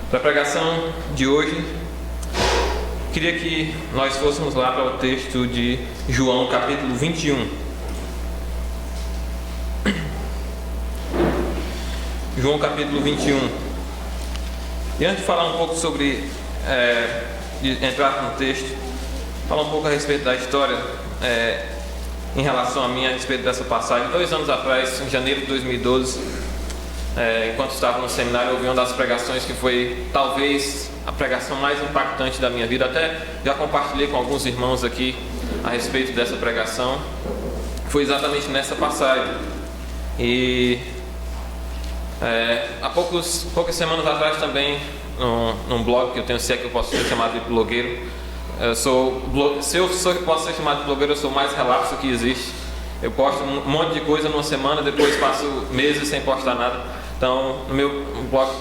Para a pregação de hoje, queria que nós fôssemos lá para o texto de João, capítulo 21. João, capítulo 21. E antes de falar um pouco sobre, de entrar no texto, falar um pouco a respeito da história, em relação a mim, a respeito dessa passagem. 2 anos atrás, em janeiro de 2012, enquanto estava no seminário, eu ouvi uma das pregações que foi talvez a pregação mais impactante da minha vida. Até já compartilhei com alguns irmãos aqui a respeito dessa pregação. Foi exatamente nessa passagem. E há poucas semanas atrás também, num blog que eu tenho, se é que eu posso ser chamado de blogueiro, se eu posso ser chamado de blogueiro, eu sou o mais relapso que existe. Eu posto um monte de coisa numa semana, depois passo meses sem postar nada. Então, no meu blog,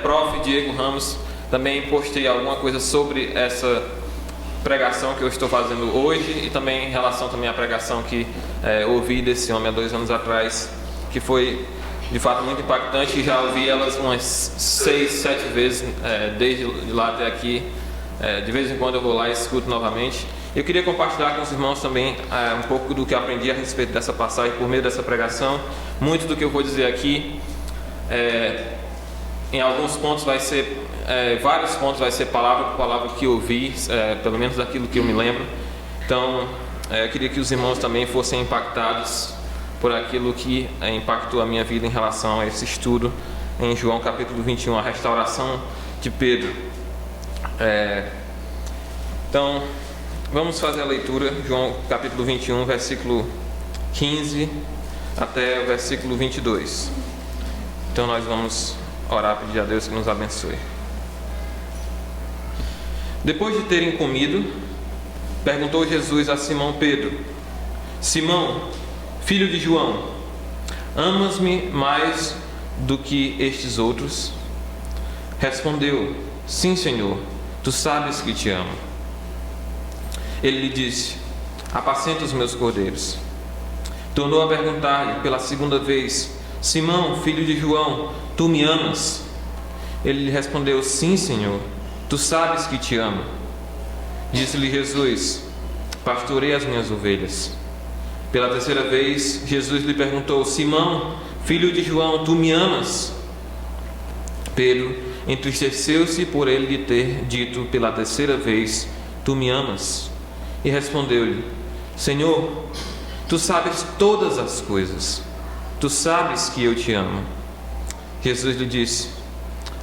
Prof. Diego Ramos, também postei alguma coisa sobre essa pregação que eu estou fazendo hoje, e também em relação também à pregação que ouvi desse homem há 2 anos atrás, que foi de fato muito impactante, e já ouvi elas umas 6, 7 vezes desde lá até aqui. De vez em quando eu vou lá e escuto novamente. Eu queria compartilhar com os irmãos também um pouco do que eu aprendi a respeito dessa passagem por meio dessa pregação. Muito do que eu vou dizer aqui, em alguns pontos vai ser, vários pontos vai ser palavra por palavra que eu ouvi, pelo menos daquilo que eu me lembro. Então, eu queria que os irmãos também fossem impactados por aquilo que impactou a minha vida em relação a esse estudo em João capítulo 21, a restauração de Pedro. Então, vamos fazer a leitura, João capítulo 21, versículo 15 até o versículo 22. Então nós vamos orar, pedir a Deus que nos abençoe. Depois de terem comido, perguntou Jesus a Simão Pedro: Simão, filho de João, amas-me mais do que estes outros? Respondeu: Sim, Senhor, tu sabes que te amo. Ele lhe disse: apacenta os meus cordeiros. Tornou a perguntar-lhe pela segunda vez: Simão, filho de João, tu me amas? Ele lhe respondeu: Sim, Senhor, tu sabes que te amo. Disse-lhe Jesus: pastorei as minhas ovelhas. Pela terceira vez, Jesus lhe perguntou: Simão, filho de João, tu me amas? Pedro entristeceu-se por ele lhe ter dito pela terceira vez: tu me amas? E respondeu-lhe: Senhor, tu sabes todas as coisas, tu sabes que eu te amo. Jesus lhe disse: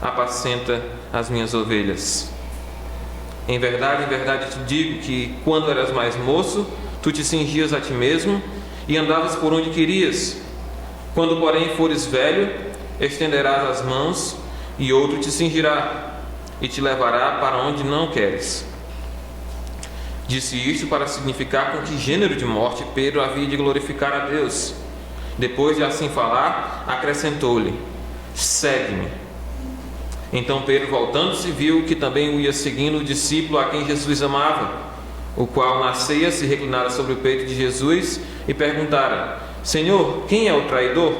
apacenta as minhas ovelhas. Em verdade te digo que quando eras mais moço, tu te cingias a ti mesmo e andavas por onde querias. Quando, porém, fores velho, estenderás as mãos e outro te cingirá e te levará para onde não queres. Disse isto para significar com que gênero de morte Pedro havia de glorificar a Deus. Depois de assim falar, acrescentou-lhe: segue-me. Então Pedro, voltando-se, viu que também o ia seguindo o discípulo a quem Jesus amava, o qual na ceia se reclinara sobre o peito de Jesus e perguntara: Senhor, quem é o traidor?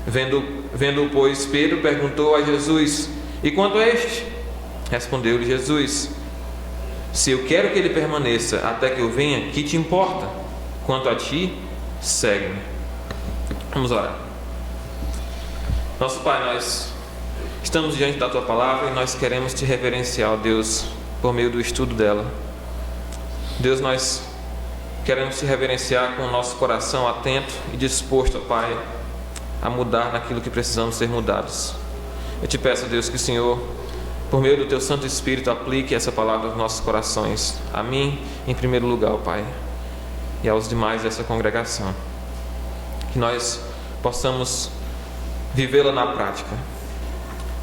Vendo-o, pois, Pedro perguntou a Jesus: e quanto a este? Respondeu-lhe Jesus: se eu quero que ele permaneça até que eu venha, que te importa? Quanto a ti, segue-me. Vamos orar. Nosso Pai, nós estamos diante da Tua Palavra e nós queremos Te reverenciar, ó Deus, por meio do estudo dela. Deus, nós queremos Te reverenciar com o nosso coração atento e disposto, ó Pai, a mudar naquilo que precisamos ser mudados. Eu Te peço, Deus, que o Senhor, por meio do Teu Santo Espírito, aplique essa palavra aos nossos corações. A mim, em primeiro lugar, ó Pai, e aos demais dessa congregação. Que nós possamos vivê-la na prática.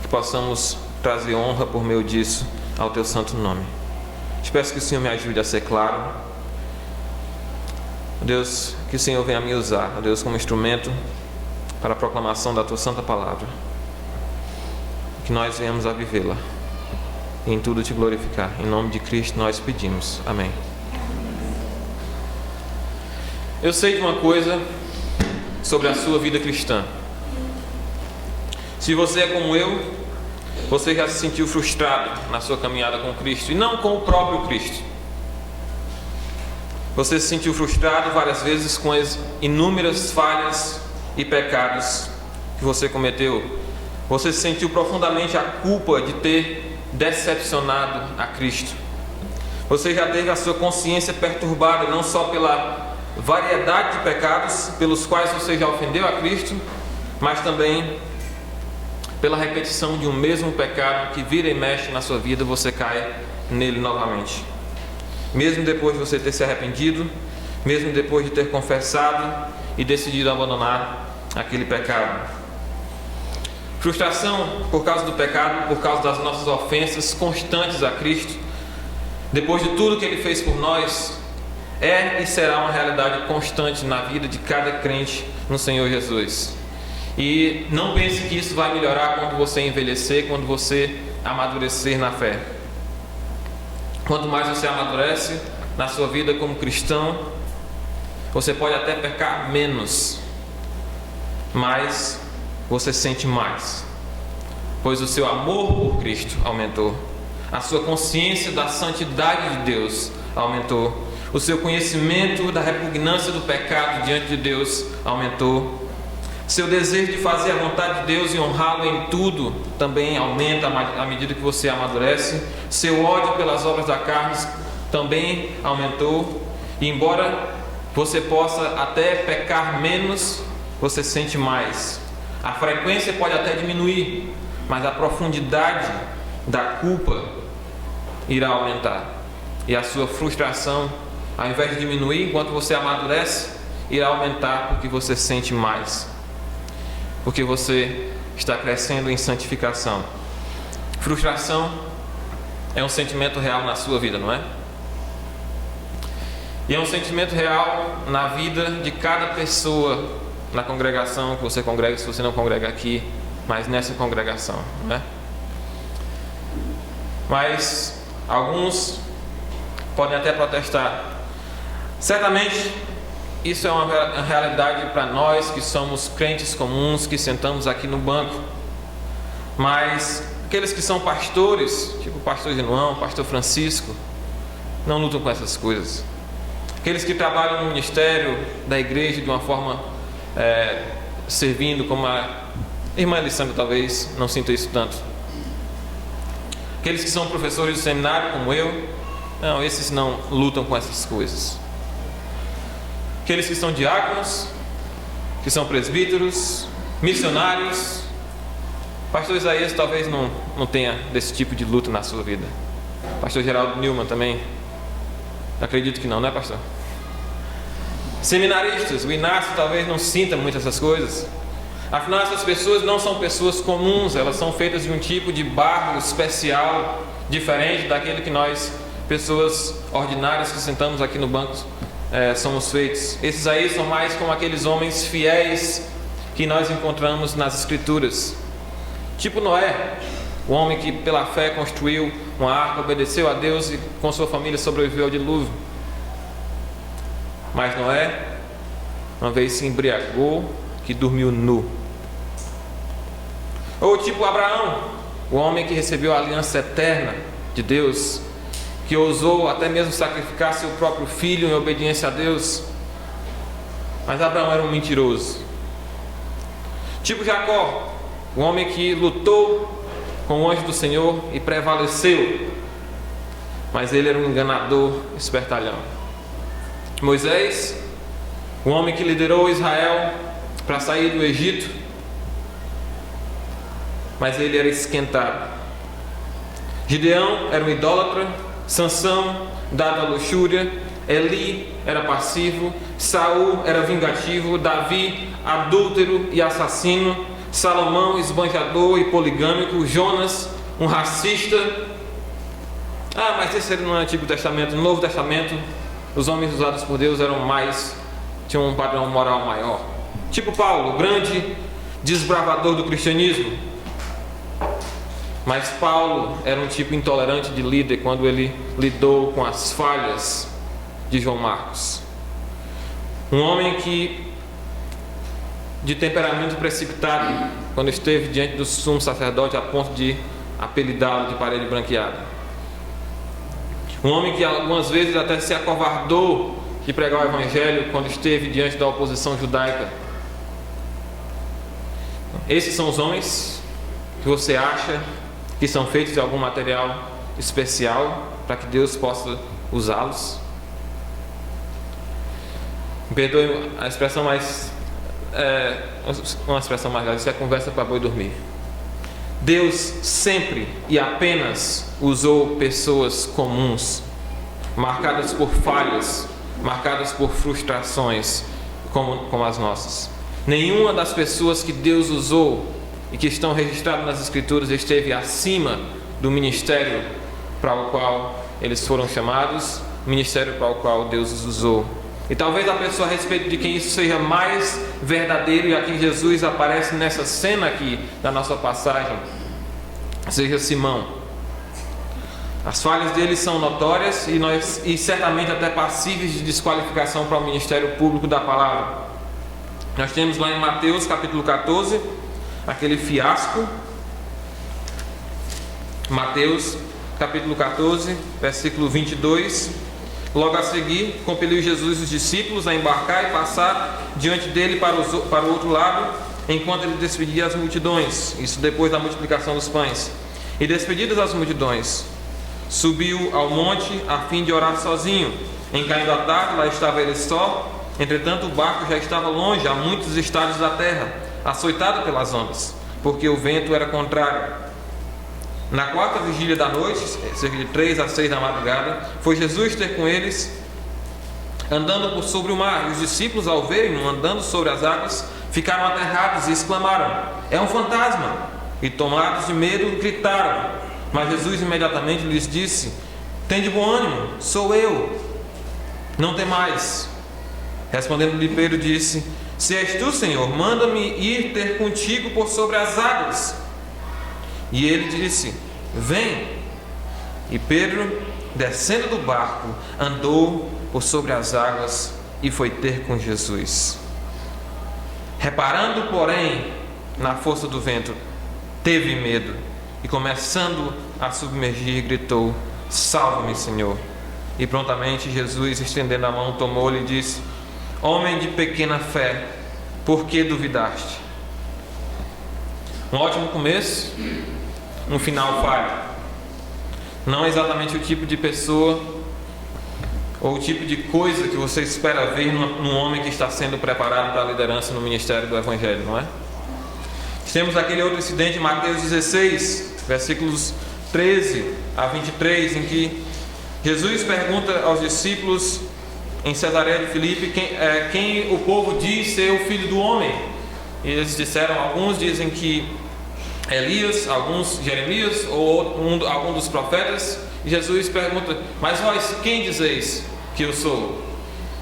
Que possamos trazer honra por meio disso ao Teu santo nome. Te peço que o Senhor me ajude a ser claro. Deus, que o Senhor venha me usar, Deus, como instrumento para a proclamação da Tua santa palavra. Que nós venhamos a vivê-la e em tudo Te glorificar. Em nome de Cristo nós pedimos. Amém. Eu sei de uma coisa sobre a sua vida cristã. Se você é como eu, Você já se sentiu frustrado na sua caminhada com Cristo e não com o próprio Cristo. Você se sentiu frustrado várias vezes com as inúmeras falhas e pecados que você cometeu. Você sentiu profundamente a culpa de ter decepcionado a Cristo. Você já teve a sua consciência perturbada não só pela variedade de pecados pelos quais você já ofendeu a Cristo, mas também pela repetição de um mesmo pecado que vira e mexe na sua vida, você cai nele novamente. Mesmo depois de você ter se arrependido, mesmo depois de ter confessado e decidido abandonar aquele pecado. Frustração por causa do pecado, por causa das nossas ofensas constantes a Cristo, depois de tudo que Ele fez por nós, é e será uma realidade constante na vida de cada crente no Senhor Jesus. E não pense que isso vai melhorar quando você envelhecer, quando você amadurecer na fé. Quanto mais você amadurece na sua vida como cristão, você pode até pecar menos, mas você sente mais, pois o seu amor por Cristo aumentou, a sua consciência da santidade de Deus aumentou, o seu conhecimento da repugnância do pecado diante de Deus aumentou, seu desejo de fazer a vontade de Deus e honrá-lo em tudo também aumenta à medida que você amadurece, seu ódio pelas obras da carne também aumentou, e embora você possa até pecar menos, você sente mais. A frequência pode até diminuir, mas a profundidade da culpa irá aumentar. E a sua frustração, ao invés de diminuir enquanto você amadurece, irá aumentar porque você sente mais. Porque você está crescendo em santificação. Frustração é um sentimento real na sua vida, não é? E é um sentimento real na vida de cada pessoa na congregação que você congrega, se você não congrega aqui, mas nessa congregação, né? Mas alguns podem até protestar. Certamente isso é uma realidade para nós que somos crentes comuns, que sentamos aqui no banco. Mas aqueles que são pastores, tipo o pastor Genuão, o pastor Francisco, não lutam com essas coisas. Aqueles que trabalham no ministério da igreja de uma forma servindo, como a irmã Alessandra talvez não sinta isso tanto. Aqueles que são professores do seminário, como eu, não, esses não lutam com essas coisas. Aqueles que são diáconos, que são presbíteros, missionários, pastor Isaías talvez não tenha desse tipo de luta na sua vida. Pastor Geraldo Newman também, acredito que não, né, pastor? Seminaristas, o Inácio talvez não sinta muito essas coisas. Afinal, essas pessoas não são pessoas comuns, elas são feitas de um tipo de barro especial, diferente daquele que nós, pessoas ordinárias que sentamos aqui no banco, somos feitos. Esses aí são mais como aqueles homens fiéis que nós encontramos nas Escrituras. Tipo Noé, o homem que pela fé construiu uma arca, obedeceu a Deus e com sua família sobreviveu ao dilúvio. Mas Noé, uma vez se embriagou, que dormiu nu. Ou tipo Abraão, o homem que recebeu a aliança eterna de Deus, que ousou até mesmo sacrificar seu próprio filho em obediência a Deus. Mas Abraão era um mentiroso. Tipo Jacó, o homem que lutou com o anjo do Senhor e prevaleceu, mas ele era um enganador espertalhão. Moisés, o homem que liderou Israel para sair do Egito, mas ele era esquentado. Gideão era um idólatra, Sansão dado à luxúria, Eli era passivo, Saul era vingativo, Davi adúltero e assassino, Salomão esbanjador e poligâmico, Jonas um racista. Mas esse era no Antigo Testamento. No Novo Testamento, os homens usados por Deus tinham um padrão moral maior. Tipo Paulo, o grande desbravador do cristianismo. Mas Paulo era um tipo intolerante de líder quando ele lidou com as falhas de João Marcos. Um homem de temperamento precipitado, quando esteve diante do sumo sacerdote a ponto de apelidá-lo de parede branqueada. Um homem que algumas vezes até se acovardou de pregar o Evangelho quando esteve diante da oposição judaica. Esses são os homens que você acha que são feitos de algum material especial para que Deus possa usá-los? Me perdoe a expressão mais... uma expressão mais grave, isso é conversa para boi dormir. Deus sempre e apenas usou pessoas comuns, marcadas por falhas, marcadas por frustrações, como as nossas. Nenhuma das pessoas que Deus usou e que estão registradas nas Escrituras esteve acima do ministério para o qual eles foram chamados, ministério para o qual Deus os usou. E talvez a pessoa a respeito de quem isso seja mais verdadeiro e a quem Jesus aparece nessa cena aqui da nossa passagem seja Simão. As falhas dele são notórias e certamente até passíveis de desqualificação para o ministério público da palavra. Nós temos lá em Mateus capítulo 14 aquele fiasco. Mateus capítulo 14 versículo 22. Logo a seguir, compeliu Jesus os discípulos a embarcar e passar diante dele para o outro lado, enquanto ele despedia as multidões. Isso depois da multiplicação dos pães. E despedidas as multidões, subiu ao monte a fim de orar sozinho. Em caindo a tarde, lá estava ele só. Entretanto, o barco já estava longe, a muitos estádios da terra, açoitado pelas ondas, porque o vento era contrário. Na quarta vigília da noite, cerca de 3 a 6 da madrugada, foi Jesus ter com eles, andando por sobre o mar. E os discípulos, ao verem-no andando sobre as águas, ficaram aterrados e exclamaram: é um fantasma! E tomados de medo, gritaram. Mas Jesus imediatamente lhes disse: tende bom ânimo, sou eu, não temais. Respondendo-lhe Pedro, disse: se és tu, Senhor, manda-me ir ter contigo por sobre as águas. E ele disse: vem. E Pedro, descendo do barco, andou por sobre as águas e foi ter com Jesus. Reparando, porém, na força do vento, teve medo e, começando a submergir, gritou: salve-me, Senhor. E prontamente Jesus, estendendo a mão, tomou-lhe e disse: homem de pequena fé, por que duvidaste? Um ótimo começo, um final falho. Não é exatamente o tipo de pessoa ou o tipo de coisa que você espera ver num homem que está sendo preparado para a liderança no ministério do Evangelho, não é? Temos aquele outro incidente em Mateus 16, versículos 13 a 23, em que Jesus pergunta aos discípulos em Cesareia de Filipe quem o povo diz ser o Filho do Homem. E eles disseram, alguns dizem que Elias, alguns Jeremias ou algum dos profetas. E Jesus pergunta: mas vós quem dizeis que eu sou?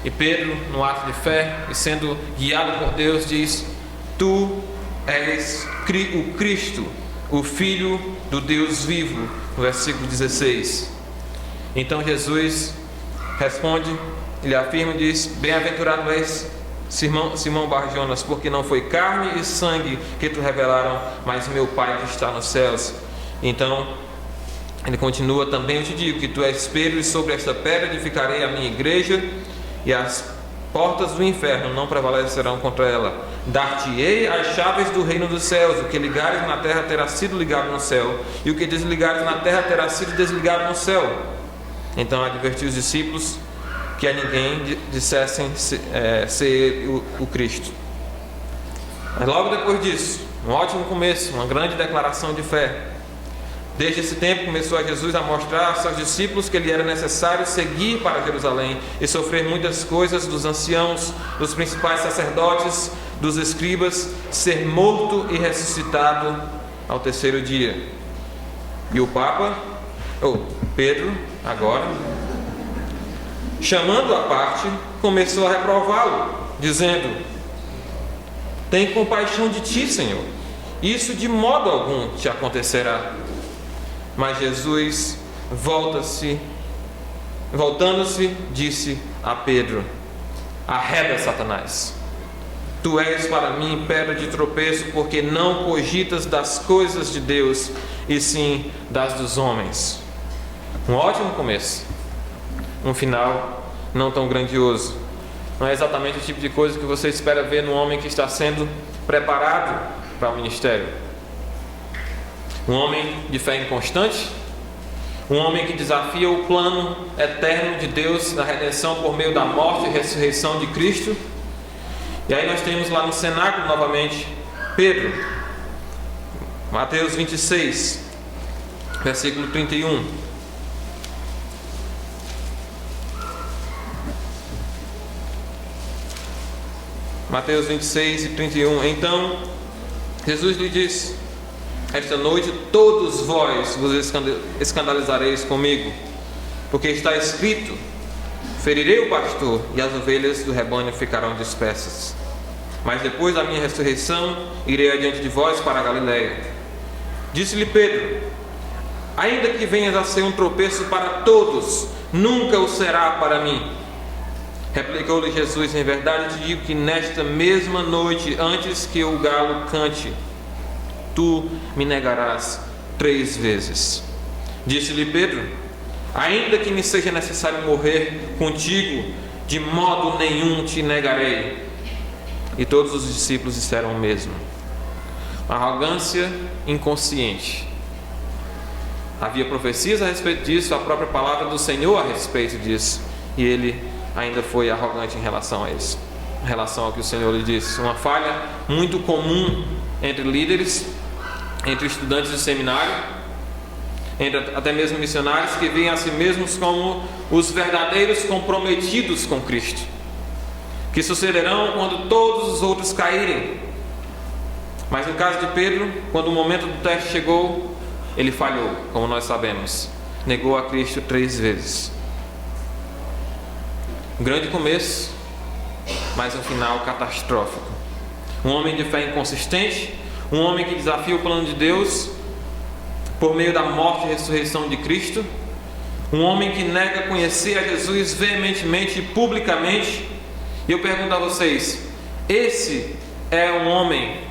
E Pedro, no ato de fé e sendo guiado por Deus, diz: tu és o Cristo, o Filho do Deus vivo. No versículo 16. Então Jesus responde, ele afirma e diz: bem-aventurado és, Simão Bar-Jonas, porque não foi carne e sangue que te revelaram, mas meu Pai que está nos céus. Então ele continua: também eu te digo que tu és Pedro, e sobre esta pedra edificarei a minha igreja, e as portas do inferno não prevalecerão contra ela. Dar-te-ei as chaves do reino dos céus. O que ligares na terra terá sido ligado no céu, e o que desligares na terra terá sido desligado no céu. Então advertiu os discípulos que a ninguém dissessem ser o Cristo. Mas logo depois disso, um ótimo começo, uma grande declaração de fé. Desde esse tempo começou a Jesus a mostrar aos seus discípulos que lhe era necessário seguir para Jerusalém e sofrer muitas coisas dos anciãos, dos principais sacerdotes, dos escribas, ser morto e ressuscitado ao terceiro dia. E o Pedro, agora, chamando-o à parte, começou a reprová-lo, dizendo: tem compaixão de ti, Senhor, isso de modo algum te acontecerá. Mas Jesus, voltando-se, disse a Pedro: arreda, Satanás, Tu és para mim pedra de tropeço, porque não cogitas das coisas de Deus, e sim das dos homens. Um ótimo começo, um final não tão grandioso. Não é exatamente o tipo de coisa que você espera ver no homem que está sendo preparado para o ministério. Um homem de fé inconstante, um homem que desafia o plano eterno de Deus na redenção por meio da morte e ressurreição de Cristo. E aí nós temos lá no cenáculo novamente Pedro, Mateus 26, versículo 31. Mateus 26 e 31. Então Jesus lhe disse: esta noite todos vós vos escandalizareis comigo, porque está escrito: ferirei o pastor, e as ovelhas do rebanho ficarão dispersas. Mas depois da minha ressurreição irei adiante de vós para a Galiléia. Disse-lhe Pedro: ainda que venhas a ser um tropeço para todos, nunca o será para mim. Replicou-lhe Jesus: em verdade te digo que nesta mesma noite, antes que o galo cante, tu me negarás 3 vezes. Disse-lhe Pedro: ainda que me seja necessário morrer contigo, de modo nenhum te negarei. E todos os discípulos disseram o mesmo. Arrogância inconsciente. Havia profecias a respeito disso, a própria palavra do Senhor a respeito disso, e ele ainda foi arrogante em relação a isso, em relação ao que o Senhor lhe disse. Uma falha muito comum entre líderes, entre estudantes de seminário, entre até mesmo missionários que veem a si mesmos como os verdadeiros comprometidos com Cristo, que sucederão quando todos os outros caírem. Mas no caso de Pedro, quando o momento do teste chegou, ele falhou, como nós sabemos, negou a Cristo 3 vezes. Um grande começo, mas um final catastrófico. Um homem de fé inconsistente, um homem que desafia o plano de Deus por meio da morte e ressurreição de Cristo, um homem que nega conhecer a Jesus veementemente e publicamente. E eu pergunto a vocês: esse é um homem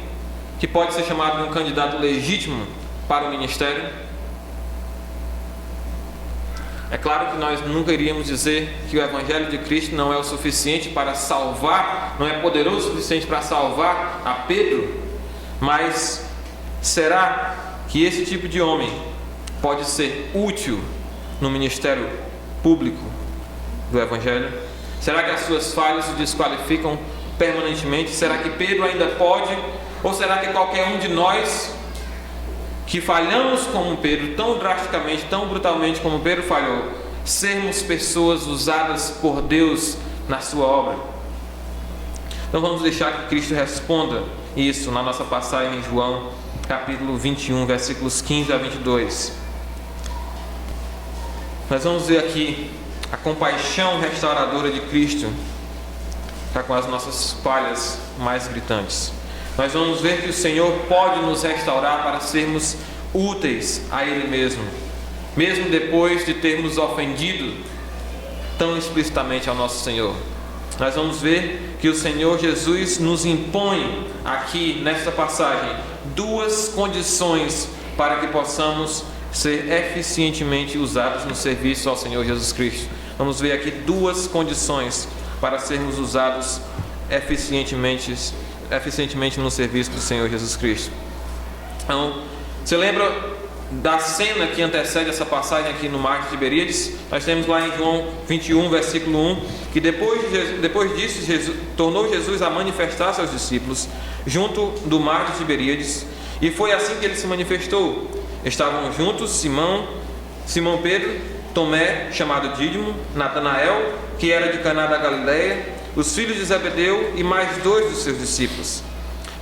que pode ser chamado de um candidato legítimo para o ministério? É claro que nós nunca iríamos dizer que o Evangelho de Cristo não é o suficiente para salvar, não é poderoso o suficiente para salvar a Pedro, mas será que esse tipo de homem pode ser útil no ministério público do Evangelho? Será que as suas falhas o desqualificam permanentemente? Será que Pedro ainda pode? Ou será que qualquer um de nós que falhamos como Pedro, tão drasticamente, tão brutalmente como Pedro falhou, sermos pessoas usadas por Deus na sua obra? Então vamos deixar que Cristo responda isso na nossa passagem em João capítulo 21, versículos 15 a 22. Nós vamos ver aqui a compaixão restauradora de Cristo para com as nossas falhas mais gritantes. Nós vamos ver que o Senhor pode nos restaurar para sermos úteis a Ele mesmo, mesmo depois de termos ofendido tão explicitamente ao nosso Senhor. Nós vamos ver que o Senhor Jesus nos impõe aqui nesta passagem 2 condições para que possamos ser eficientemente usados no serviço ao Senhor Jesus Cristo. Vamos ver aqui 2 condições para sermos usados eficientemente no serviço do Senhor Jesus Cristo. Então, você lembra da cena que antecede essa passagem aqui no mar de Tiberíades? Nós temos lá em João 21, versículo 1, que depois disso tornou Jesus a manifestar seus discípulos junto do mar de Tiberíades, e foi assim que ele se manifestou. Estavam juntos Simão Pedro, Tomé, chamado Dídimo, Natanael, que era de Caná da Galiléia, os filhos de Zebedeu e mais 2 dos seus discípulos.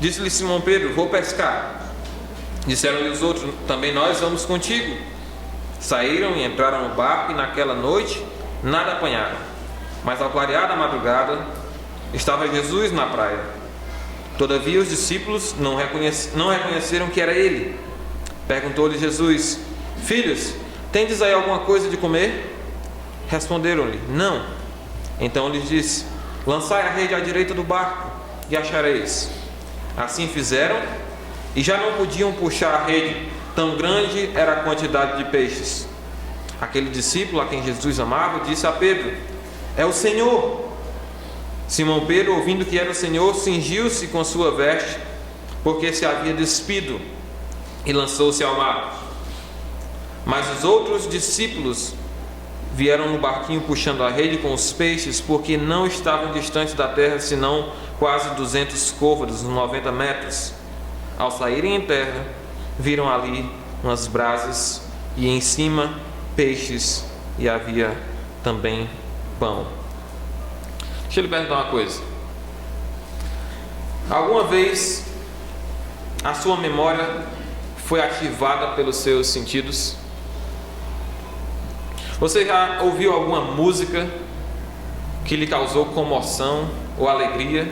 Disse-lhe Simão Pedro: vou pescar. Disseram-lhe os outros: também nós vamos contigo. Saíram e entraram no barco, e naquela noite nada apanharam. Mas ao clarear da madrugada estava Jesus na praia. Todavia os discípulos não reconheceram que era ele. Perguntou-lhe Jesus: filhos, tendes aí alguma coisa de comer? Responderam-lhe: não. Então lhes disse: lançai a rede à direita do barco e achareis. Assim fizeram, e já não podiam puxar a rede, tão grande era a quantidade de peixes. Aquele discípulo a quem Jesus amava disse a Pedro: é o Senhor. Simão Pedro, ouvindo que era o Senhor, cingiu-se com sua veste, porque se havia despido, e lançou-se ao mar. Mas os outros discípulos vieram no barquinho puxando a rede com os peixes, porque não estavam distantes da terra, senão quase 200 côvados, 90 metros. Ao saírem em terra, viram ali umas brasas, e em cima peixes, e havia também pão. Deixa eu lhe perguntar uma coisa. Alguma vez a sua memória foi ativada pelos seus sentidos? Você já ouviu alguma música que lhe causou comoção ou alegria,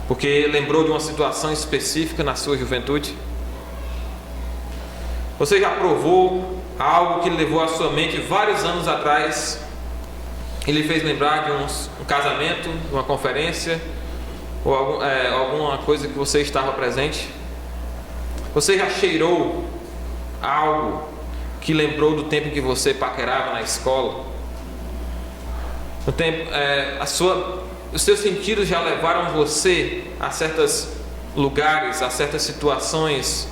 porque lembrou de uma situação específica na sua juventude? Você já provou algo que levou à sua mente vários anos atrás e lhe fez lembrar de um casamento, de uma conferência ou alguma coisa que você estava presente? Você já cheirou algo que lembrou do tempo em que você paquerava na escola? No tempo, os seus sentidos já levaram você a certos lugares, a certas situações,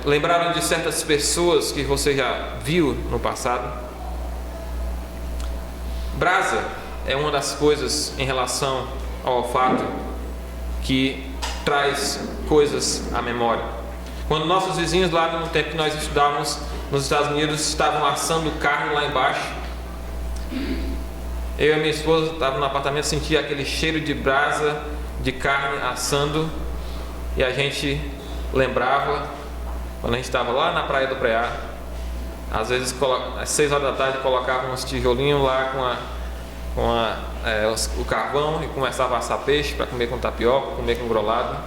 lembraram de certas pessoas que você já viu no passado? Brasa é uma das coisas em relação ao olfato que traz coisas à memória. Quando nossos vizinhos lá no tempo que nós estudávamos nos Estados Unidos estavam assando carne lá embaixo, eu e a minha esposa estávamos no apartamento, sentia aquele cheiro de brasa, de carne assando, e a gente lembrava quando a gente estava lá na praia do Preá. Às vezes às 6 horas da tarde colocava uns tijolinhos lá o carvão e começava a assar peixe para comer com tapioca, comer com grolado.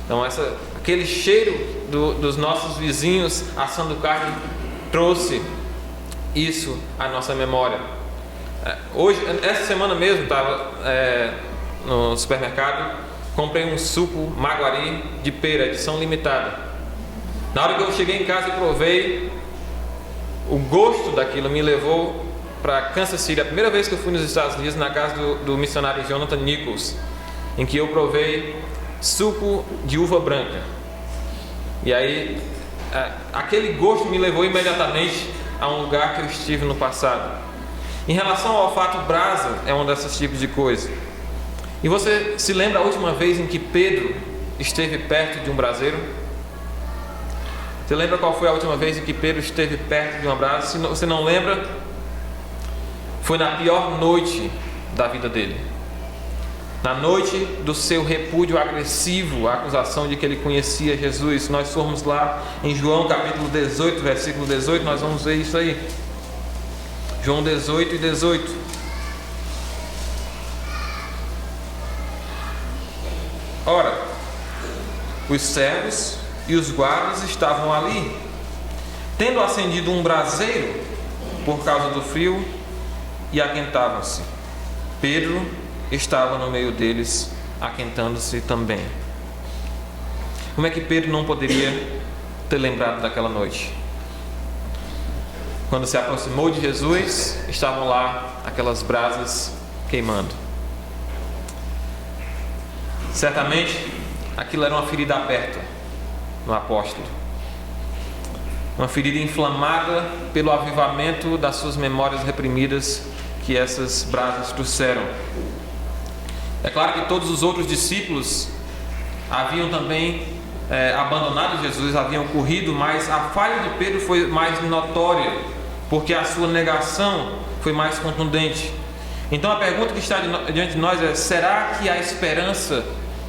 Então aquele cheiro dos nossos vizinhos assando carne trouxe isso à nossa memória. Hoje, essa semana mesmo, estava no supermercado, comprei um suco Maguari de pera, edição limitada. Na hora que eu cheguei em casa e provei, o gosto daquilo me levou para Kansas City. A primeira vez que eu fui nos Estados Unidos, na casa do missionário Jonathan Nichols, em que eu provei suco de uva branca. E aí, aquele gosto me levou imediatamente a um lugar que eu estive no passado. Em relação ao olfato, brasa é um desses tipos de coisa. E você se lembra a última vez em que Pedro esteve perto de um braseiro? Você lembra qual foi a última vez em que Pedro esteve perto de uma brasa? Se você não lembra, foi na pior noite da vida dele. Na noite do seu repúdio agressivo, a acusação de que ele conhecia Jesus. Nós formos lá em João capítulo 18, versículo 18, nós vamos ver isso aí. João 18 e 18. Ora, os servos e os guardas estavam ali, tendo acendido um braseiro por causa do frio, e aquentavam-se. Pedro estava no meio deles, aquentando-se também. Como é que Pedro não poderia ter lembrado daquela noite? Quando se aproximou de Jesus, estavam lá aquelas brasas queimando. Certamente aquilo era uma ferida aberta no apóstolo, uma ferida inflamada pelo avivamento das suas memórias reprimidas que essas brasas trouxeram. É claro que todos os outros discípulos haviam também abandonado Jesus, haviam corrido, mas a falha de Pedro foi mais notória, porque a sua negação foi mais contundente. Então a pergunta que está diante de nós é: será que há esperança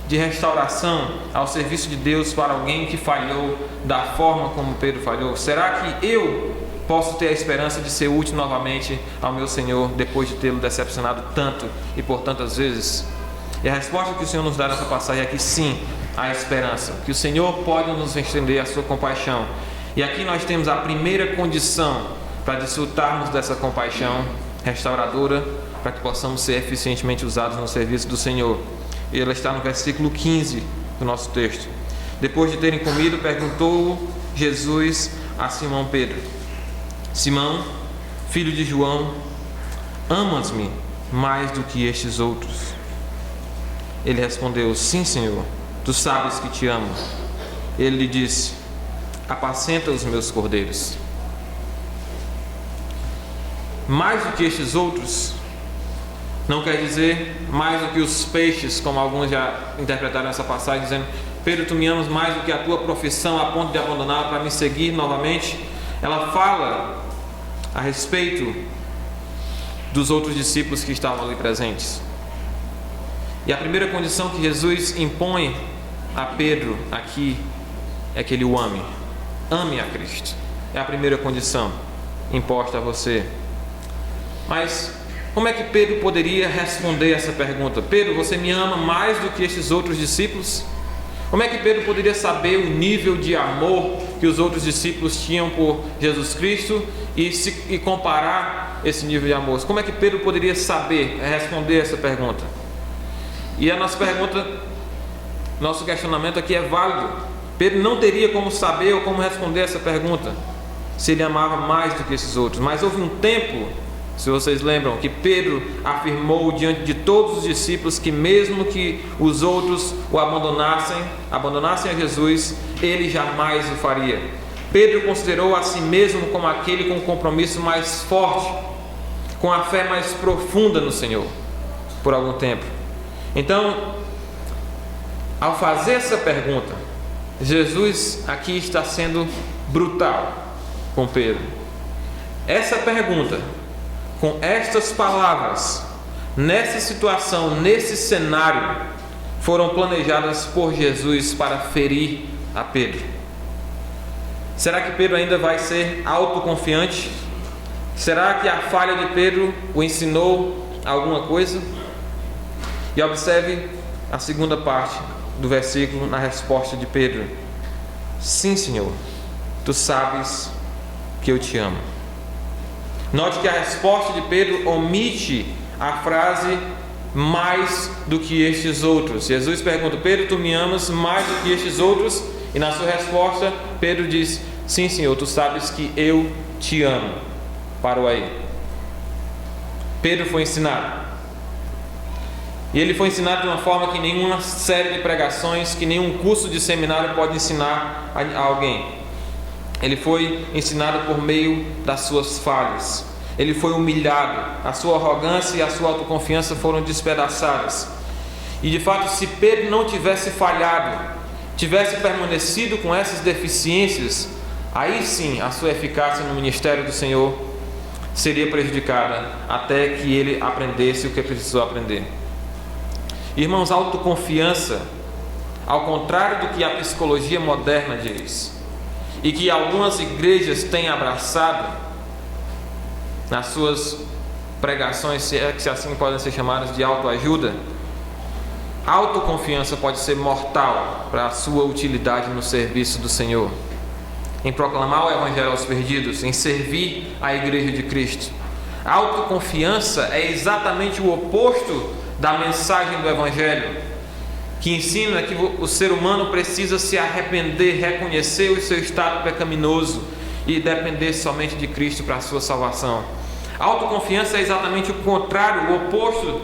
de restauração ao serviço de Deus para alguém que falhou da forma como Pedro falhou? Será que eu posso ter a esperança de ser útil novamente ao meu Senhor depois de tê-lo decepcionado tanto e por tantas vezes? E a resposta que o Senhor nos dá nessa passagem é que sim, há esperança, que o Senhor pode nos estender a sua compaixão. E aqui nós temos a primeira condição para desfrutarmos dessa compaixão restauradora, para que possamos ser eficientemente usados no serviço do Senhor. e ela está no versículo 15 do nosso texto. Depois de terem comido, perguntou Jesus a Simão Pedro: Simão, filho de João, amas-me mais do que estes outros? Ele respondeu: Sim, Senhor, tu sabes que te amo. Ele lhe disse: apacenta os meus cordeiros. Mais do que estes outros não quer dizer mais do que os peixes, como alguns já interpretaram essa passagem, dizendo: Pedro, tu me amas mais do que a tua profissão, a ponto de abandoná-la para me seguir novamente. Ela fala a respeito dos outros discípulos que estavam ali presentes. E a primeira condição que Jesus impõe a Pedro aqui é que ele o ame. Ame a Cristo. É a primeira condição imposta a você. Mas como é que Pedro poderia responder essa pergunta? Pedro, você me ama mais do que estes outros discípulos? Como é que Pedro poderia saber o nível de amor que os outros discípulos tinham por Jesus Cristo e comparar esse nível de amor? Como é que Pedro poderia saber responder essa pergunta? E a nossa pergunta, nosso questionamento aqui é válido. Pedro não teria como saber ou como responder essa pergunta se ele amava mais do que esses outros. Mas houve um tempo, se vocês lembram, que Pedro afirmou diante de todos os discípulos que mesmo que os outros o abandonassem a Jesus, ele jamais o faria. Pedro considerou a si mesmo como aquele com um compromisso mais forte, com a fé mais profunda no Senhor, por algum tempo. Então, ao fazer essa pergunta, Jesus aqui está sendo brutal com Pedro. Essa pergunta, com estas palavras, nessa situação, nesse cenário, foram planejadas por Jesus para ferir a Pedro. Será que Pedro ainda vai ser autoconfiante? Será que a falha de Pedro o ensinou alguma coisa? E observe a segunda parte do versículo na resposta de Pedro: sim, Senhor, tu sabes que eu te amo. Note que a resposta de Pedro omite a frase mais do que estes outros. Jesus pergunta: Pedro, tu me amas mais do que estes outros? E na sua resposta, Pedro diz: sim, Senhor, tu sabes que eu te amo. Parou aí. Pedro foi ensinado. E ele foi ensinado de uma forma que nenhuma série de pregações, que nenhum curso de seminário pode ensinar a alguém. Ele foi ensinado por meio das suas falhas. Ele foi humilhado. A sua arrogância e a sua autoconfiança foram despedaçadas. E de fato, se Pedro não tivesse falhado, tivesse permanecido com essas deficiências, aí sim a sua eficácia no ministério do Senhor seria prejudicada, até que ele aprendesse o que precisou aprender. Irmãos, autoconfiança, ao contrário do que a psicologia moderna diz, e que algumas igrejas têm abraçado nas suas pregações, se é que assim podem ser chamadas de autoajuda, a autoconfiança pode ser mortal para a sua utilidade no serviço do Senhor, em proclamar o Evangelho aos perdidos, em servir a Igreja de Cristo. A autoconfiança é exatamente o oposto da mensagem do Evangelho, que ensina que o ser humano precisa se arrepender, reconhecer o seu estado pecaminoso e depender somente de Cristo para a sua salvação. A autoconfiança é exatamente o contrário, o oposto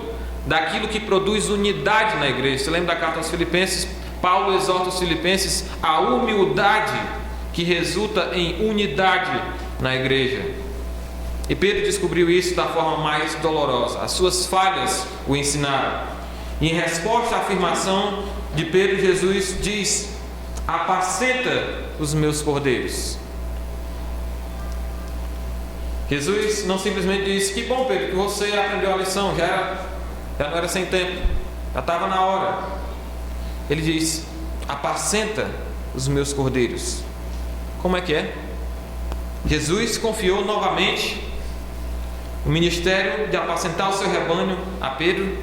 daquilo que produz unidade na igreja. Você lembra da carta aos Filipenses? Paulo exorta os filipenses à humildade que resulta em unidade na igreja. E Pedro descobriu isso da forma mais dolorosa. As suas falhas o ensinaram. E em resposta à afirmação de Pedro, Jesus diz: apacenta os meus cordeiros. Jesus não simplesmente disse: que bom, Pedro, que você aprendeu a lição, já não era sem tempo, já estava na hora. Ele diz: apacenta os meus cordeiros. Como é que é? Jesus confiou novamente o ministério de apacentar o seu rebanho a Pedro.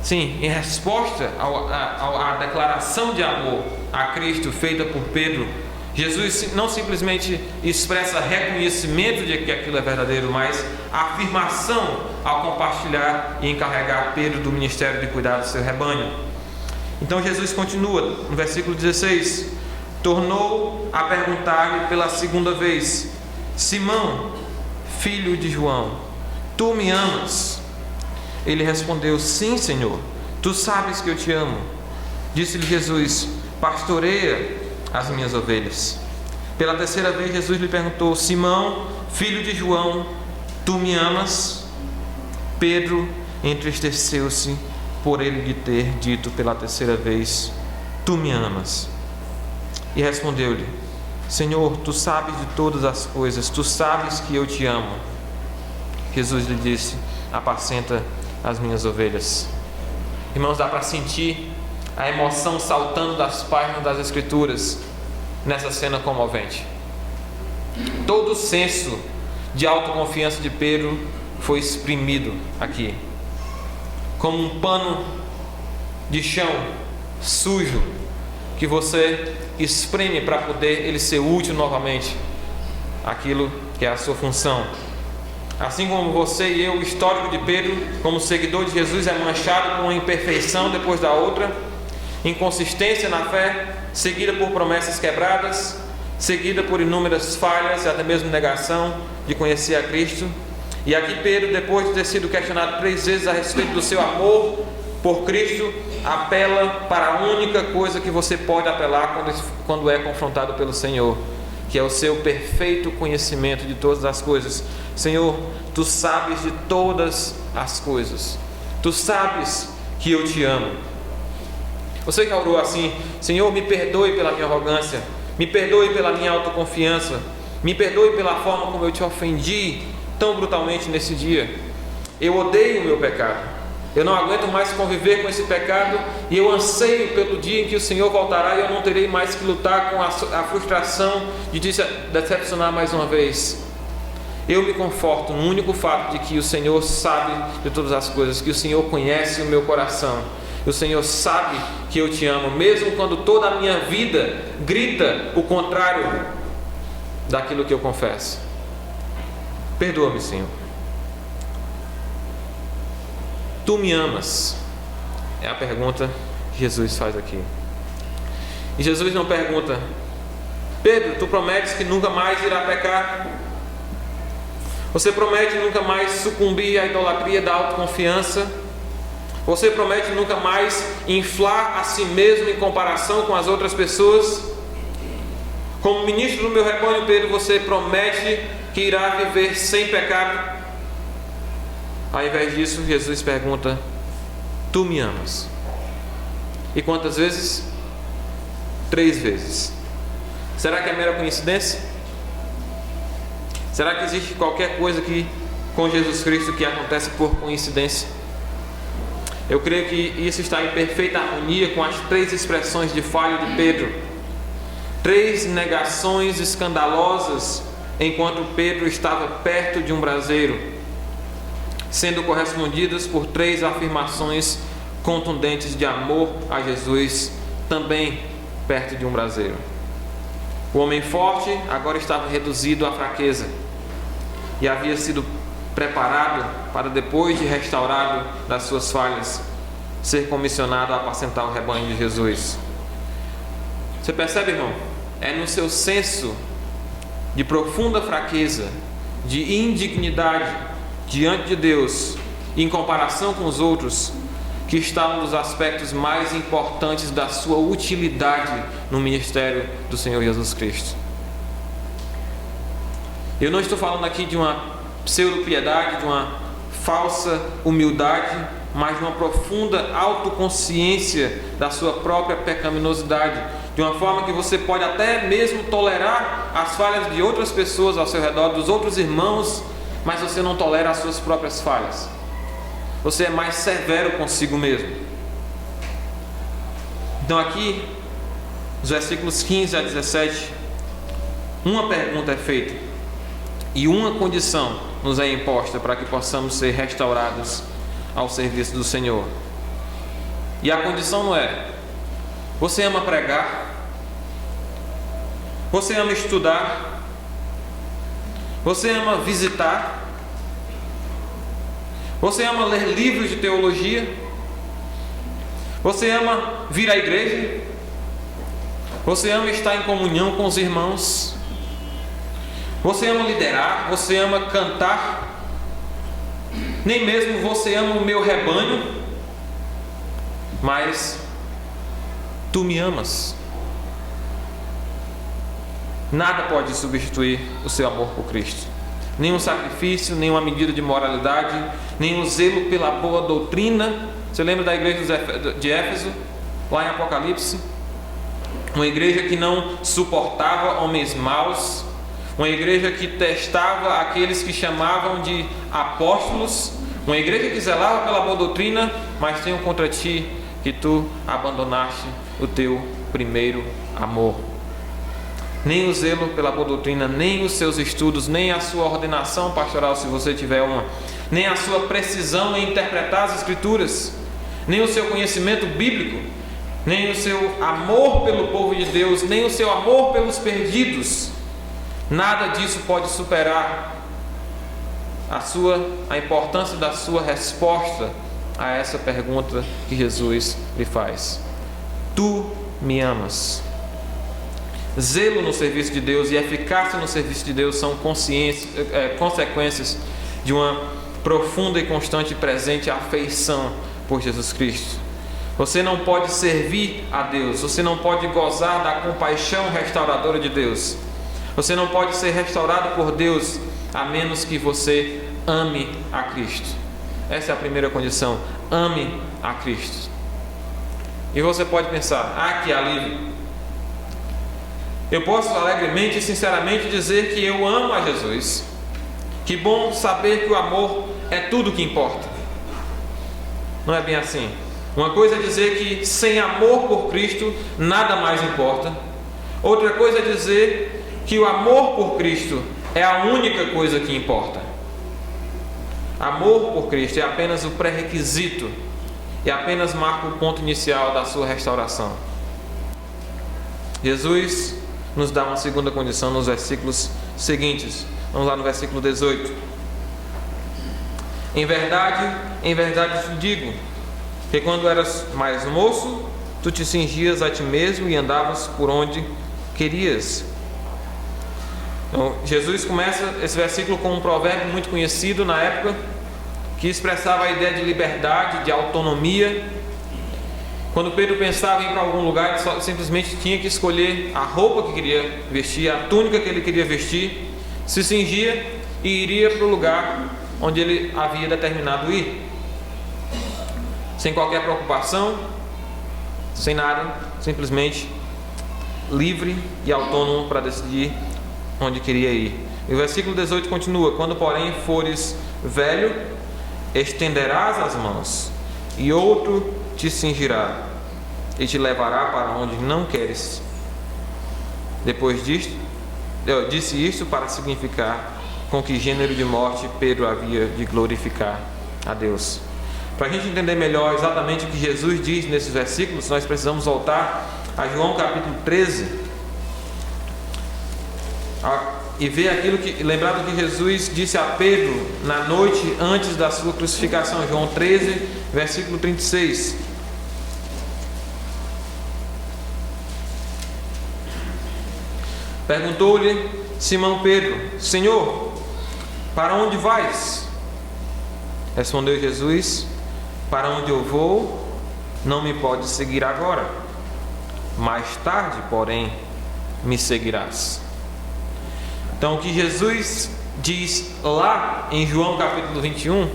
Sim, em resposta à declaração de amor a Cristo feita por Pedro, Jesus não simplesmente expressa reconhecimento de que aquilo é verdadeiro, mas a afirmação ao compartilhar e encarregar Pedro do ministério de cuidar do seu rebanho. Então Jesus continua, no versículo 16, tornou a perguntar-lhe pela segunda vez: Simão, filho de João, tu me amas? Ele respondeu: sim, Senhor, tu sabes que eu te amo. Disse-lhe Jesus: pastoreia as minhas ovelhas. Pela terceira vez Jesus lhe perguntou: Simão, filho de João, tu me amas? Pedro entristeceu-se por ele lhe ter dito pela terceira vez: tu me amas? E respondeu-lhe: Senhor, tu sabes de todas as coisas, tu sabes que eu te amo. Jesus lhe disse: apacenta as minhas ovelhas. Irmãos, dá para sentir a emoção saltando das páginas das Escrituras nessa cena comovente. Todo o senso de autoconfiança de Pedro foi exprimido aqui, como um pano de chão sujo que você espreme para poder ele ser útil novamente, aquilo que é a sua função. Assim como você e eu, o histórico de Pedro como seguidor de Jesus é manchado com uma imperfeição depois da outra, inconsistência na fé, seguida por promessas quebradas, seguida por inúmeras falhas e até mesmo negação de conhecer a Cristo. E aqui Pedro, depois de ter sido questionado 3 vezes a respeito do seu amor por Cristo, apela para a única coisa que você pode apelar quando é confrontado pelo Senhor, que é o seu perfeito conhecimento de todas as coisas. Senhor, tu sabes de todas as coisas, tu sabes que eu te amo. Você que orou assim: Senhor, me perdoe pela minha arrogância, me perdoe pela minha autoconfiança, me perdoe pela forma como eu te ofendi tão brutalmente nesse dia. Eu odeio o meu pecado, eu não aguento mais conviver com esse pecado, e eu anseio pelo dia em que o Senhor voltará e eu não terei mais que lutar com a frustração de decepcionar mais uma vez. Eu me conforto no único fato de que o Senhor sabe de todas as coisas, que o Senhor conhece o meu coração, o Senhor sabe que eu te amo, mesmo quando toda a minha vida grita o contrário daquilo que eu confesso. Perdoa-me, Senhor. Tu me amas? É a pergunta que Jesus faz aqui. E Jesus não pergunta: Pedro, tu prometes que nunca mais irá pecar? Você promete nunca mais sucumbir à idolatria da autoconfiança? Você promete nunca mais inflar a si mesmo em comparação com as outras pessoas? Como ministro do meu rebanho, Pedro, você promete que irá viver sem pecado? Ao invés disso, Jesus pergunta: tu me amas? E quantas vezes? 3 vezes. Será que é mera coincidência? Será que existe qualquer coisa que com Jesus Cristo que acontece por coincidência? Eu creio que isso está em perfeita harmonia com as 3 expressões de falha de Pedro. 3 negações escandalosas enquanto Pedro estava perto de um braseiro, sendo correspondidas por 3 afirmações contundentes de amor a Jesus, também perto de um braseiro. O homem forte agora estava reduzido à fraqueza e havia sido preparado para, depois de restaurado das suas falhas, ser comissionado a apacentar o rebanho de Jesus. Você percebe, irmão? É no seu senso de profunda fraqueza, de indignidade diante de Deus, em comparação com os outros, que está um dos aspectos mais importantes da sua utilidade no ministério do Senhor Jesus Cristo. Eu não estou falando aqui de uma pseudo-piedade, de uma falsa humildade, mas de uma profunda autoconsciência da sua própria pecaminosidade, de uma forma que você pode até mesmo tolerar as falhas de outras pessoas ao seu redor, dos outros irmãos, mas você não tolera as suas próprias falhas. Você é mais severo consigo mesmo. Então aqui, nos versículos 15 a 17, uma pergunta é feita e uma condição nos é imposta para que possamos ser restaurados ao serviço do Senhor. E a condição não é: você ama pregar? Você ama estudar? Você ama visitar? Você ama ler livros de teologia? Você ama vir à igreja? Você ama estar em comunhão com os irmãos? Você ama liderar? Você ama cantar? Nem mesmo você ama o meu rebanho? Mas tu me amas. Nada pode substituir o seu amor por Cristo. Nenhum sacrifício, nenhuma medida de moralidade, nenhum zelo pela boa doutrina. Você lembra da igreja de Éfeso, lá em Apocalipse? Uma igreja que não suportava homens maus, uma igreja que testava aqueles que chamavam de apóstolos, uma igreja que zelava pela boa doutrina, mas tenho contra ti que tu abandonaste o teu primeiro amor. Nem o zelo pela boa doutrina, nem os seus estudos, nem a sua ordenação pastoral, se você tiver uma, nem a sua precisão em interpretar as Escrituras, nem o seu conhecimento bíblico, nem o seu amor pelo povo de Deus, nem o seu amor pelos perdidos, nada disso pode superar a importância da sua resposta a essa pergunta que Jesus lhe faz. Tu me amas. Zelo no serviço de Deus e eficácia no serviço de Deus são consequências de uma profunda e constante e presente afeição por Jesus Cristo. Você não pode servir a Deus, você não pode gozar da compaixão restauradora de Deus, você não pode ser restaurado por Deus a menos que você ame a Cristo. Essa é a primeira condição: ame a Cristo. E você pode pensar: que alívio! Eu posso alegremente e sinceramente dizer que eu amo a Jesus. Que bom saber que o amor é tudo o que importa. Não é bem assim. Uma coisa é dizer que sem amor por Cristo nada mais importa. Outra coisa é dizer que o amor por Cristo é a única coisa que importa. Amor por Cristo é apenas o pré-requisito e apenas marca o ponto inicial da sua restauração. Jesus nos dá uma segunda condição nos versículos seguintes. Vamos lá no versículo 18. Em verdade te digo, que quando eras mais moço, tu te cingias a ti mesmo e andavas por onde querias. Então, Jesus começa esse versículo com um provérbio muito conhecido na época, que expressava a ideia de liberdade, de autonomia. Quando Pedro pensava em ir para algum lugar, ele simplesmente tinha que escolher a roupa que queria vestir, a túnica que ele queria vestir, se cingia e iria para o lugar onde ele havia determinado ir, sem qualquer preocupação, sem nada, simplesmente livre e autônomo para decidir onde queria ir. E o versículo 18 continua: quando porém fores velho, estenderás as mãos, e outro te cingirá e te levará para onde não queres. Depois disto, eu disse isto para significar com que gênero de morte Pedro havia de glorificar a Deus. Para a gente entender melhor exatamente o que Jesus diz nesses versículos, nós precisamos voltar a João capítulo 13 e ver lembrar do que Jesus disse a Pedro na noite antes da sua crucificação. João 13, versículo 36. Perguntou-lhe Simão Pedro: Senhor, para onde vais? Respondeu Jesus: para onde eu vou, não me podes seguir agora. Mais tarde, porém, me seguirás. Então, o que Jesus diz lá em João capítulo 21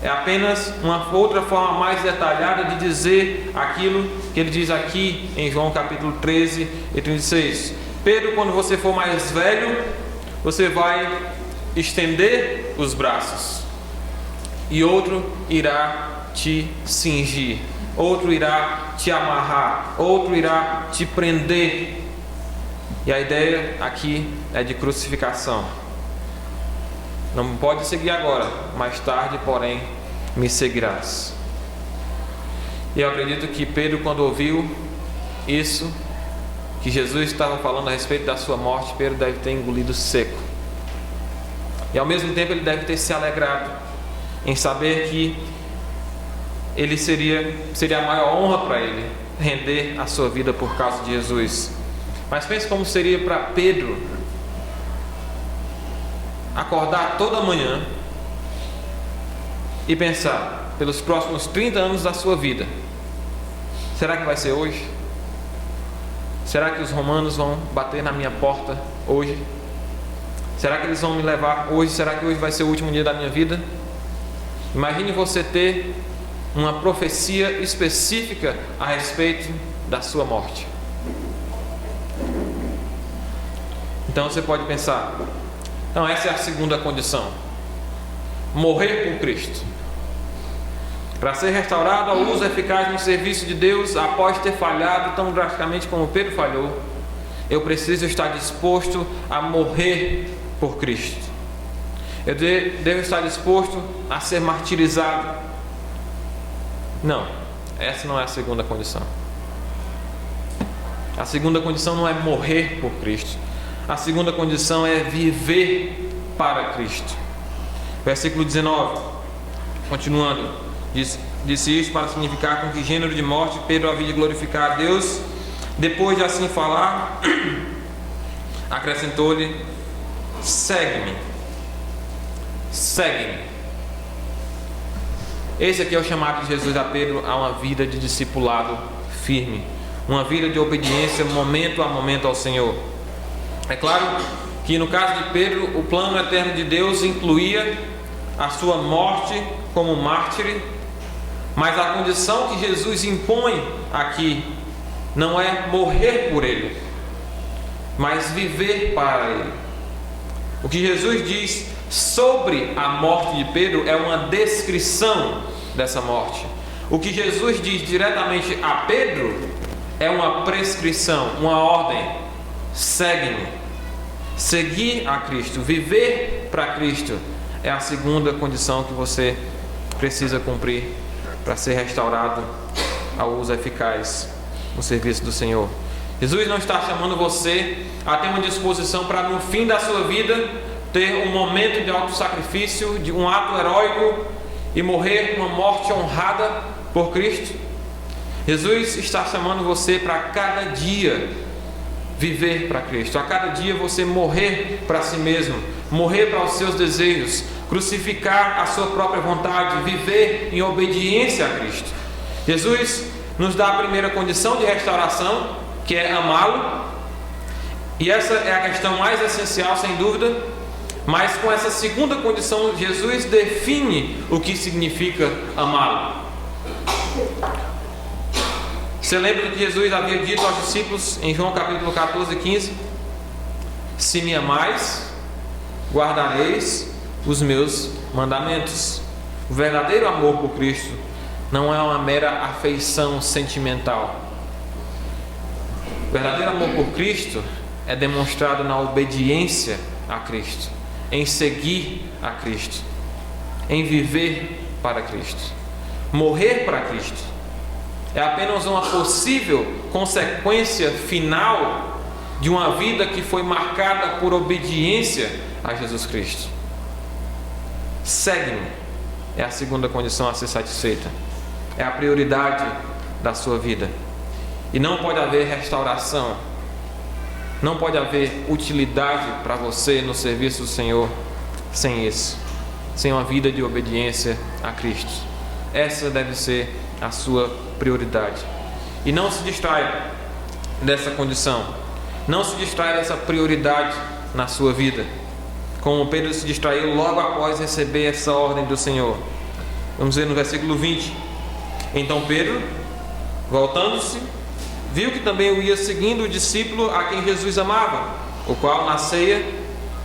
é apenas uma outra forma mais detalhada de dizer aquilo que ele diz aqui em João capítulo 13 e 36. Pedro, quando você for mais velho, você vai estender os braços e outro irá te cingir, outro irá te amarrar, outro irá te prender. E a ideia aqui é de crucificação. Não pode seguir agora, mais tarde, porém, me seguirás. E eu acredito que Pedro, quando ouviu isso, que Jesus estava falando a respeito da sua morte, Pedro deve ter engolido seco. E ao mesmo tempo ele deve ter se alegrado, em saber que ele seria a maior honra para ele render a sua vida por causa de Jesus. Mas pense como seria para Pedro acordar toda manhã e pensar, pelos próximos 30 anos da sua vida, será que vai ser hoje? Será que os romanos vão bater na minha porta hoje? Será que eles vão me levar hoje? Será que hoje vai ser o último dia da minha vida? Imagine você ter uma profecia específica a respeito da sua morte. Então você pode pensar, então essa é a segunda condição: morrer por Cristo. Para ser restaurado ao uso eficaz no serviço de Deus, após ter falhado tão drasticamente como Pedro falhou, eu preciso estar disposto a morrer por Cristo. Eu devo estar disposto a ser martirizado. Não, essa não é a segunda condição. A segunda condição não é morrer por Cristo. A segunda condição é viver para Cristo. Versículo 19, continuando, disse isto para significar com que gênero de morte Pedro havia de glorificar a Deus. Depois de assim falar, acrescentou-lhe: segue-me, segue-me. Esse aqui é o chamado de Jesus a Pedro a uma vida de discipulado firme, uma vida de obediência momento a momento ao Senhor. É claro que no caso de Pedro, o plano eterno de Deus incluía a sua morte como mártir, mas a condição que Jesus impõe aqui não é morrer por ele, mas viver para ele. O que Jesus diz sobre a morte de Pedro é uma descrição dessa morte. O que Jesus diz diretamente a Pedro é uma prescrição, uma ordem: segue-me. Seguir a Cristo, viver para Cristo, é a segunda condição que você precisa cumprir para ser restaurado ao uso eficaz no serviço do Senhor. Jesus não está chamando você a ter uma disposição para, no fim da sua vida, ter um momento de autossacrifício, de um ato heróico e morrer uma morte honrada por Cristo. Jesus está chamando você para cada dia viver para Cristo, a cada dia você morrer para si mesmo, morrer para os seus desejos, crucificar a sua própria vontade, viver em obediência a Cristo. Jesus nos dá a primeira condição de restauração, que é amá-lo, e essa é a questão mais essencial, sem dúvida. Mas com essa segunda condição, Jesus define o que significa amá-lo. Você lembra do que Jesus havia dito aos discípulos em João capítulo 14, 15? Se me amais, guardareis os meus mandamentos. O verdadeiro amor por Cristo não é uma mera afeição sentimental. O verdadeiro amor por Cristo é demonstrado na obediência a Cristo, em seguir a Cristo, em viver para Cristo. Morrer para Cristo é apenas uma possível consequência final de uma vida que foi marcada por obediência a Jesus Cristo. Segue-me é a segunda condição a ser satisfeita. É a prioridade da sua vida. E não pode haver restauração, não pode haver utilidade para você no serviço do Senhor sem isso, sem uma vida de obediência a Cristo. Essa deve ser a sua prioridade. E não se distraia dessa condição, não se distraia dessa prioridade na sua vida, como Pedro se distraiu logo após receber essa ordem do Senhor. Vamos ver no versículo 20. Então Pedro, voltando-se, viu que também o ia seguindo o discípulo a quem Jesus amava, o qual na ceia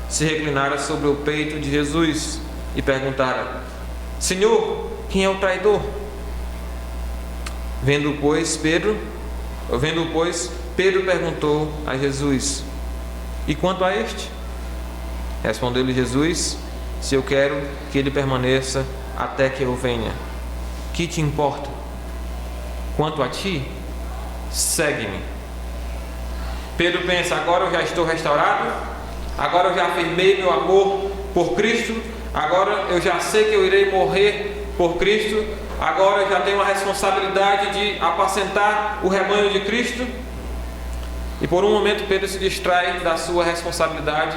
se reclinara sobre o peito de Jesus e perguntara: Senhor, quem é o traidor? Vendo, pois, Pedro perguntou a Jesus: e quanto a este? Respondeu-lhe Jesus: se eu quero que ele permaneça até que eu venha, que te importa? Quanto a ti, segue-me. Pedro pensa: agora eu já estou restaurado, agora eu já afirmei meu amor por Cristo, agora eu já sei que eu irei morrer por Cristo, agora eu já tenho a responsabilidade de apacentar o rebanho de Cristo. E por um momento Pedro se distrai da sua responsabilidade,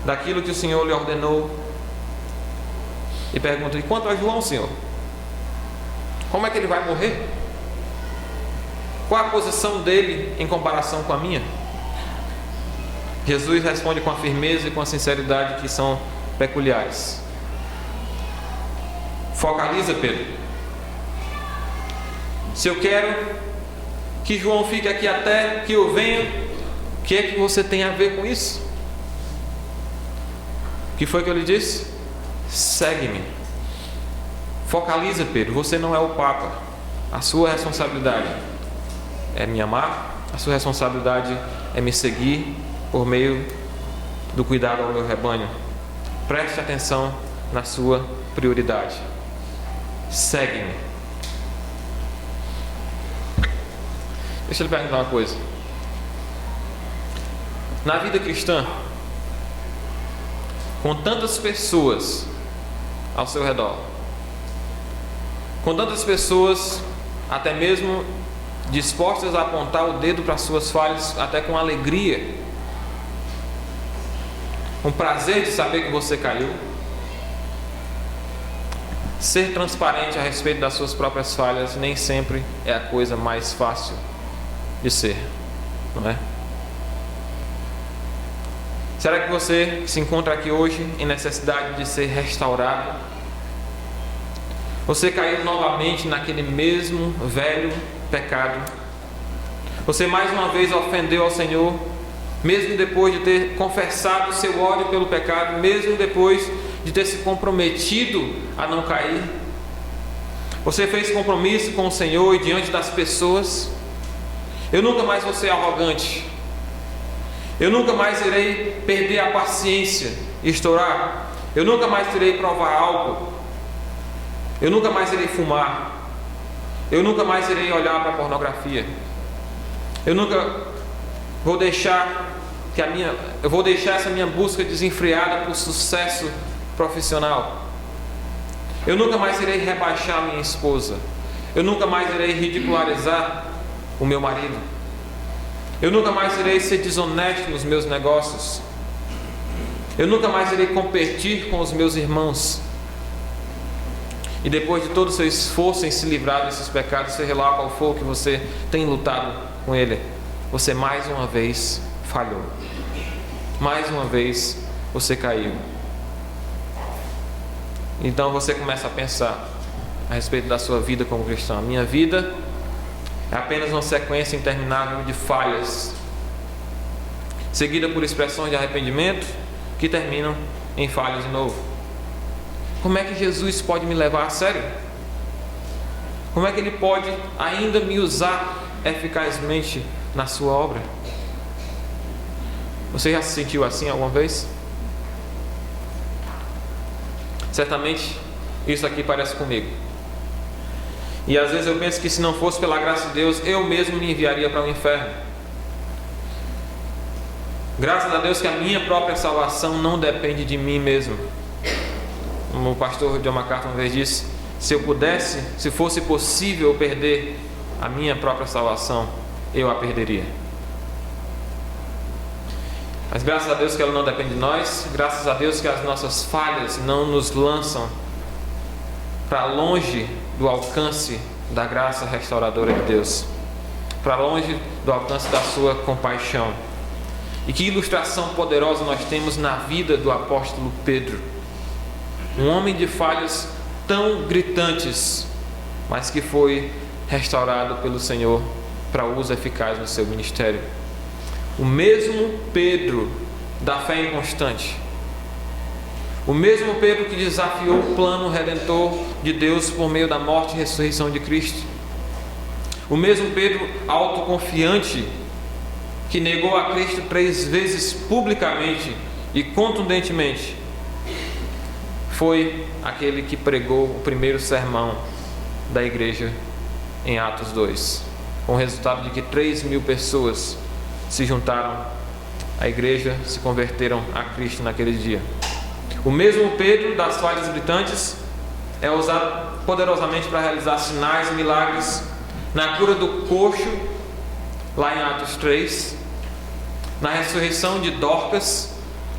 daquilo que o Senhor lhe ordenou, e pergunta: e quanto a João, Senhor? Como é que ele vai morrer? Qual a posição dele em comparação com a minha? Jesus responde com a firmeza e com a sinceridade que são peculiares. Focaliza, Pedro. Se eu quero que João fique aqui até que eu venha, o que é que você tem a ver com isso? O que foi que eu lhe disse? Segue-me. Focaliza, Pedro. Você não é o Papa. A sua responsabilidade é me amar, a sua responsabilidade é me seguir por meio do cuidado ao meu rebanho. Preste atenção na sua prioridade. Segue-me. Deixa eu lhe perguntar uma coisa. Na vida cristã, com tantas pessoas ao seu redor, com tantas pessoas até mesmo dispostas a apontar o dedo para as suas falhas, até com alegria, com prazer de saber que você caiu, ser transparente a respeito das suas próprias falhas nem sempre é a coisa mais fácil de ser, não é? Será que você se encontra aqui hoje em necessidade de ser restaurado? Você caiu novamente naquele mesmo velho pecado? Você mais uma vez ofendeu ao Senhor, mesmo depois de ter confessado o seu ódio pelo pecado, mesmo depois de ter se comprometido a não cair? Você fez compromisso com o Senhor e diante das pessoas: eu nunca mais vou ser arrogante, eu nunca mais irei perder a paciência e estourar, eu nunca mais irei provar álcool, eu nunca mais irei fumar, eu nunca mais irei olhar para a pornografia, eu nunca vou deixar eu vou deixar essa minha busca desenfreada por sucesso profissional, eu nunca mais irei rebaixar minha esposa, eu nunca mais irei ridicularizar o meu marido, eu nunca mais irei ser desonesto nos meus negócios, eu nunca mais irei competir com os meus irmãos. E depois de todo o seu esforço em se livrar desses pecados, seja lá qual for que você tem lutado com ele, você mais uma vez falhou, mais uma vez você caiu. Então você começa a pensar a respeito da sua vida como cristão. A minha vida é apenas uma sequência interminável de falhas, seguida por expressões de arrependimento que terminam em falhas de novo. Como é que Jesus pode me levar a sério? Como é que Ele pode ainda me usar eficazmente na sua obra? Você já se sentiu assim alguma vez? Certamente isso aqui parece comigo. E às vezes eu penso que se não fosse pela graça de Deus, eu mesmo me enviaria para o inferno. Graças a Deus que a minha própria salvação não depende de mim mesmo. Como o pastor John MacArthur uma vez disse: se eu pudesse, se fosse possível perder a minha própria salvação, eu a perderia. Mas graças a Deus que ela não depende de nós, graças a Deus que as nossas falhas não nos lançam para longe do alcance da graça restauradora de Deus, para longe do alcance da sua compaixão. E que ilustração poderosa nós temos na vida do apóstolo Pedro, um homem de falhas tão gritantes, mas que foi restaurado pelo Senhor para uso eficaz no seu ministério. O mesmo Pedro da fé inconstante, o mesmo Pedro que desafiou o plano redentor de Deus por meio da morte e ressurreição de Cristo, o mesmo Pedro autoconfiante que negou a Cristo 3 vezes publicamente e contundentemente, foi aquele que pregou o primeiro sermão da igreja em Atos 2, com o resultado de que 3.000 pessoas se juntaram à igreja, se converteram a Cristo naquele dia. O mesmo Pedro das falhas gritantes é usado poderosamente para realizar sinais e milagres na cura do coxo, lá em Atos 3, na ressurreição de Dorcas,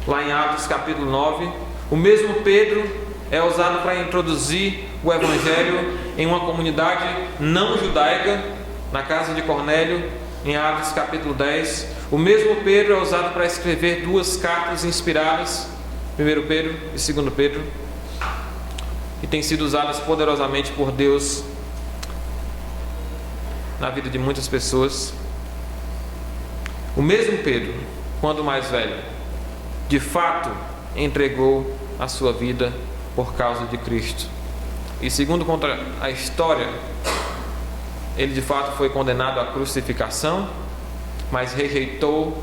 lá em Atos capítulo 9. O mesmo Pedro é usado para introduzir o Evangelho em uma comunidade não judaica, na casa de Cornélio, em Atos capítulo 10. O mesmo Pedro é usado para escrever 2 cartas inspiradas, 1 Pedro e 2 Pedro, e têm sido usadas poderosamente por Deus na vida de muitas pessoas. O mesmo Pedro, quando mais velho, de fato entregou a sua vida por causa de Cristo. E segundo conta a história, ele de fato foi condenado à crucificação, mas rejeitou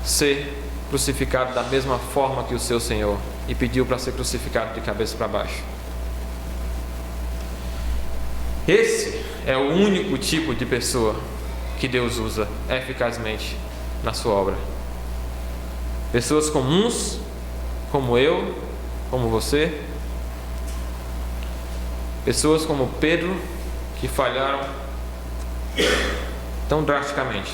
ser crucificado da mesma forma que o seu Senhor e pediu para ser crucificado de cabeça para baixo. Esse é o único tipo de pessoa que Deus usa eficazmente na sua obra. Pessoas comuns, como eu, como você, pessoas como Pedro, que falharam tão drasticamente.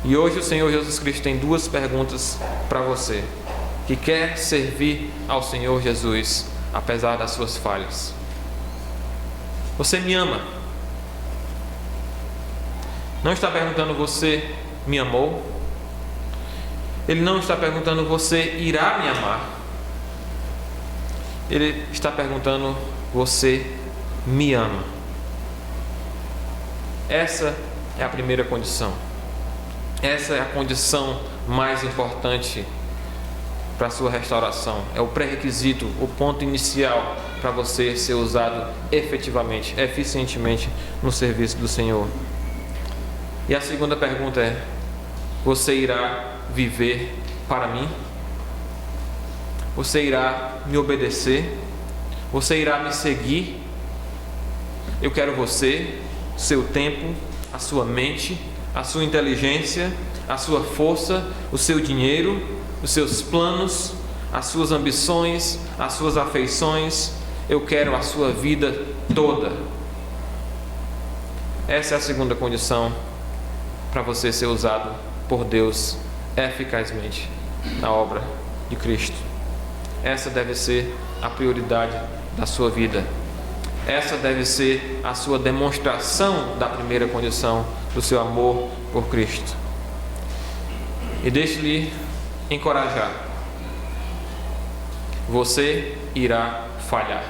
E hoje o Senhor Jesus Cristo tem 2 perguntas para você que quer servir ao Senhor Jesus apesar das suas falhas. Você me ama? Não está perguntando você me amou? Ele não está perguntando você irá me amar? Ele está perguntando você me ama? Essa é a primeira condição. Essa é a condição mais importante para a sua restauração. É o pré-requisito, o ponto inicial para você ser usado efetivamente, eficientemente no serviço do Senhor. E a segunda pergunta é: você irá viver para mim? Você irá me obedecer? Você irá me seguir? Eu quero você, seu tempo, a sua mente, a sua inteligência, a sua força, o seu dinheiro, os seus planos, as suas ambições, as suas afeições. Eu quero a sua vida toda. Essa é a segunda condição para você ser usado por Deus eficazmente na obra de Cristo. Essa deve ser a prioridade da sua vida. Essa deve ser a sua demonstração da primeira condição do seu amor por Cristo. E deixe-lhe encorajar. Você irá falhar.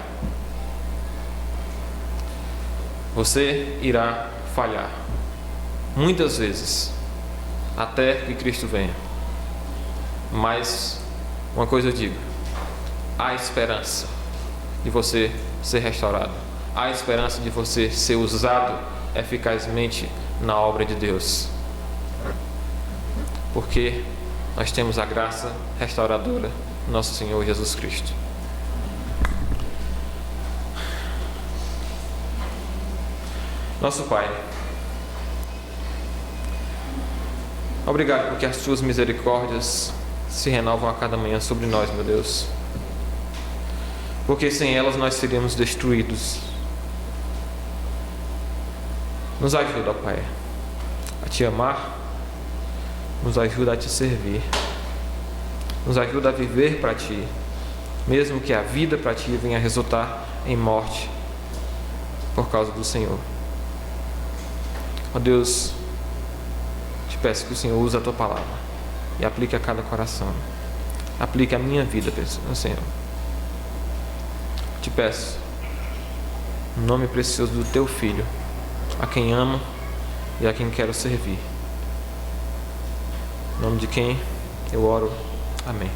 Você irá falhar. Muitas vezes, até que Cristo venha. Mas uma coisa eu digo: há esperança de você ser restaurado. Há esperança de você ser usado eficazmente na obra de Deus. Porque nós temos a graça restauradora do nosso Senhor Jesus Cristo. Nosso Pai, obrigado porque as Suas misericórdias se renovam a cada manhã sobre nós, meu Deus. Porque sem elas nós seríamos destruídos. Nos ajuda, ó Pai, a Te amar. Nos ajuda a Te servir. Nos ajuda a viver para Ti, mesmo que a vida para Ti venha a resultar em morte por causa do Senhor. Ó Deus, Te peço que o Senhor use a Tua palavra e aplique a cada coração. Aplique a minha vida, Senhor. Te peço, no nome precioso do Teu Filho, a quem amo e a quem quero servir. Em nome de quem eu oro. Amém.